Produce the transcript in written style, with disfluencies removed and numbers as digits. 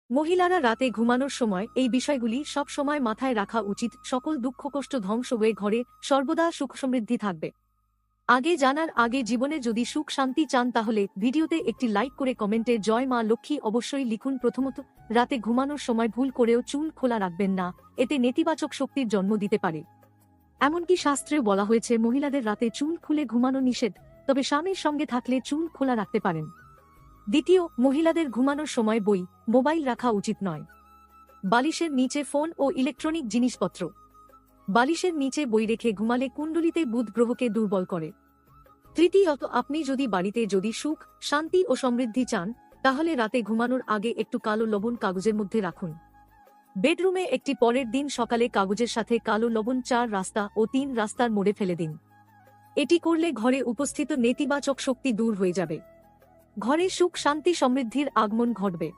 মহিলারা রাতে ঘুমানোর সময় এই বিষয়গুলি সব সময় মাথায় রাখা উচিত। সকল দুঃখকষ্ট ধ্বংস হয়ে ঘরে সর্বদা সুখ সমৃদ্ধি থাকবে। আগে জানার আগে জীবনে যদি সুখ শান্তি চান তাহলে ভিডিওতে একটি লাইক করে কমেন্টে জয় মা লক্ষ্মী অবশ্যই লিখুন। প্রথমত, রাতে ঘুমানোর সময় ভুল করেও চুল খোলা রাখবেন না, এতে নেতিবাচক শক্তির জন্ম দিতে পারে। এমনকি শাস্ত্রেও বলা হয়েছে মহিলাদের রাতে চুল খুলে ঘুমানো নিষেধ, তবে স্বামীর সঙ্গে থাকলে চুল খোলা রাখতে পারেন। দ্বিতীয়, মহিলাদের ঘুমানোর সময় বই, মোবাইল রাখা উচিত নয়। বালিশের নিচে ফোন ও ইলেকট্রনিক জিনিসপত্র। বালিশের নিচে বই রেখে ঘুমালে কুণ্ডলিতে বুধ গ্রহকে দুর্বল করে। তৃতীয়ত, আপনি বাড়িতে যদি সুখ শান্তি ও সমৃদ্ধি চান তাহলে রাতে ঘুমানোর আগে একটু কালো লবণ কাগজের মধ্যে রাখুন। বেডরুমে একটি পরের দিন সকালে কাগজের সাথে কালো লবণ 4 রাস্তা ও 3 রাস্তার মোড়ে ফেলে দিন। এটি করলে ঘরে উপস্থিত নেতিবাচক শক্তি দূর হয়ে যাবে। ঘরে সুখ শান্তি সমৃদ্ধির আগমন ঘটবে।